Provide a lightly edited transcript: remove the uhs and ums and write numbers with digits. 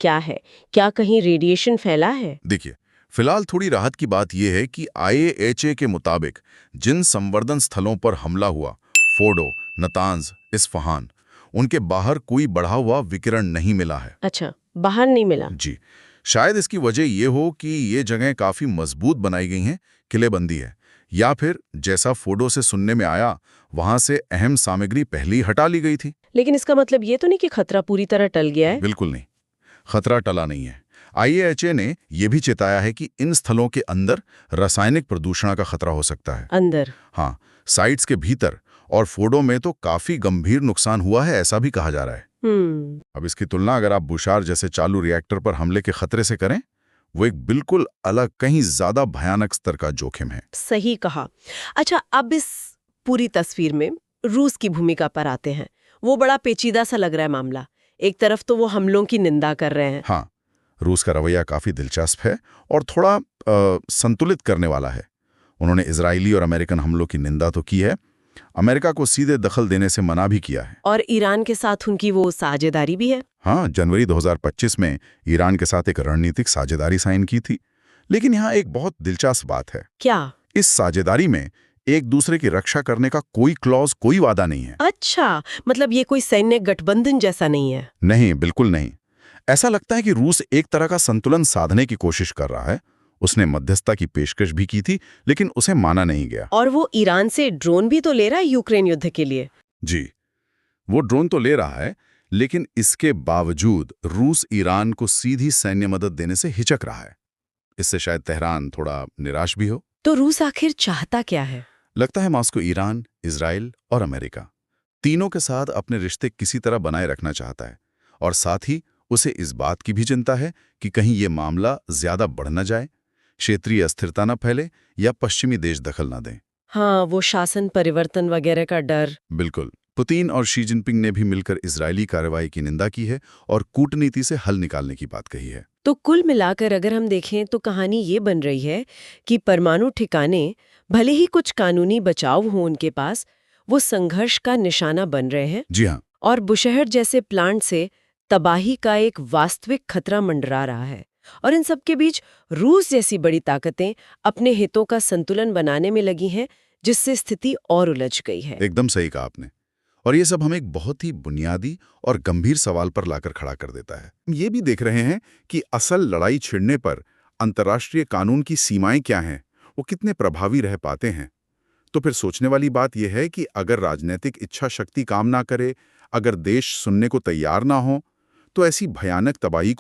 क्या है? क्या कहीं रेडिएशन फैला है? देखिए, फिलहाल थोड़ी राहत की बात यह है कि IAEA के मुताबिक जिन संवर्धन स्थलों पर हमला हुआ, फोर्डो, नतांज, इस्फहान, उनके बाहर कोई बढ़ा हुआ विकिरण नहीं मिला है। अच्छा, बाहर नहीं मिला। जी, शायद इसकी वजह ये हो कि ये जगह काफी मजबूत बनाई गई हैं, किलेबंदी है, या फिर जैसा फोर्डो से सुनने में आया, वहां से अहम सामग्री पहले ही हटा ली गई थी। लेकिन इसका मतलब ये तो नहीं कि खतरा पूरी तरह टल गया है? बिल्कुल नहीं, खतरा टला नहीं है। IAEA ने यह भी चेताया है कि इन स्थलों के अंदर रासायनिक प्रदूषण का खतरा हो सकता है। अंदर? हाँ, साइट्स के भीतर और फोर्डो में तो काफी गंभीर नुकसान हुआ है, ऐसा भी कहा जा रहा है। अब इसकी तुलना अगर आप बुशार जैसे चालू रिएक्टर पर हमले के खतरे से करें, वो एक बिल्कुल अलग, कहीं ज्यादा भयानक स्तर का जोखिम है। सही कहा। अच्छा, अब इस पूरी तस्वीर में रूस की भूमिका पर आते हैं। वो बड़ा पेचीदा सा लग रहा है मामला। एक तरफ तो वो हमलों की निंदा कर रहे हैं। हाँ, रूस का रवैया काफी दिलचस्प है और थोड़ा संतुलित करने वाला है। उन्होंने इजरायली और अमेरिकन हमलों की निंदा तो की है, अमेरिका को सीधे दखल देने से मना भी किया है। और ईरान के साथ उनकी वो साझेदारी भी है। हाँ, जनवरी 2025 में ईरान के साथ एक रणनीतिक साझेदारी साइन की थी। लेकिन यहाँ एक बहुत दिलचस्प बात है। क्या? इस साझेदारी में एक दूसरे की रक्षा करने का कोई क्लॉज, कोई वादा नहीं है। अच्छा, मतलब ये कोई सैन्य गठबंधन जैसा नहीं है? नहीं, बिल्कुल नहीं। ऐसा लगता है कि रूस एक तरह का संतुलन साधने की कोशिश कर रहा है। उसने मध्यस्थता की पेशकश भी की थी, लेकिन उसे माना नहीं गया। और वो ईरान से ड्रोन भी तो ले रहा है यूक्रेन युद्ध के लिए। जी, वो ड्रोन तो ले रहा है, लेकिन इसके बावजूद रूस ईरान को सीधी सैन्य मदद देने से हिचक रहा है। इससे शायद तेहरान थोड़ा निराश भी हो। तो रूस आखिर चाहता क्या है? लगता है मॉस्को ईरान, इजराइल और अमेरिका तीनों के साथ अपने रिश्ते किसी तरह बनाए रखना चाहता है, और साथ ही उसे इस बात की भी चिंता है कि कहीं ये मामला ज्यादा बढ़ न जाए, क्षेत्रीय अस्थिरता न फैले या पश्चिमी देश दखल न दें। हाँ, वो शासन परिवर्तन वगैरह का डर। बिल्कुल। पुतिन और शी जिनपिंग ने भी मिलकर इजरायली कार्रवाई की निंदा की है और कूटनीति से हल निकालने की बात कही है। तो कुल मिलाकर अगर हम देखें तो कहानी ये बन रही है कि परमाणु ठिकाने भले ही कुछ कानूनी बचाव हो उनके पास, वो संघर्ष का निशाना बन रहे हैं। जी हाँ। और बुशहर जैसे प्लांट से तबाही का एक वास्तविक खतरा मंडरा रहा है। और इन सब के बीच रूस जैसी बड़ी ताकतें अपने हितों का संतुलन बनाने में लगी हैं, जिससे स्थिति और उलझ गई है। एकदम सही कहा आपने। और ये सब हमें एक बहुत ही बुनियादी और गंभीर सवाल पर लाकर खड़ा कर देता है। हम ये भी देख रहे हैं कि असल लड़ाई छिड़ने पर अंतर्राष्ट्रीय कानून की सीमाएं क्या हैं, वो कितने प्रभावी रह पाते हैं। तो फिर सोचने वाली बात यह है कि अगर राजनीतिक इच्छा शक्ति काम ना करे, अगर देश सुनने को तैयार ना हो, तो ऐसी भयानक तबाही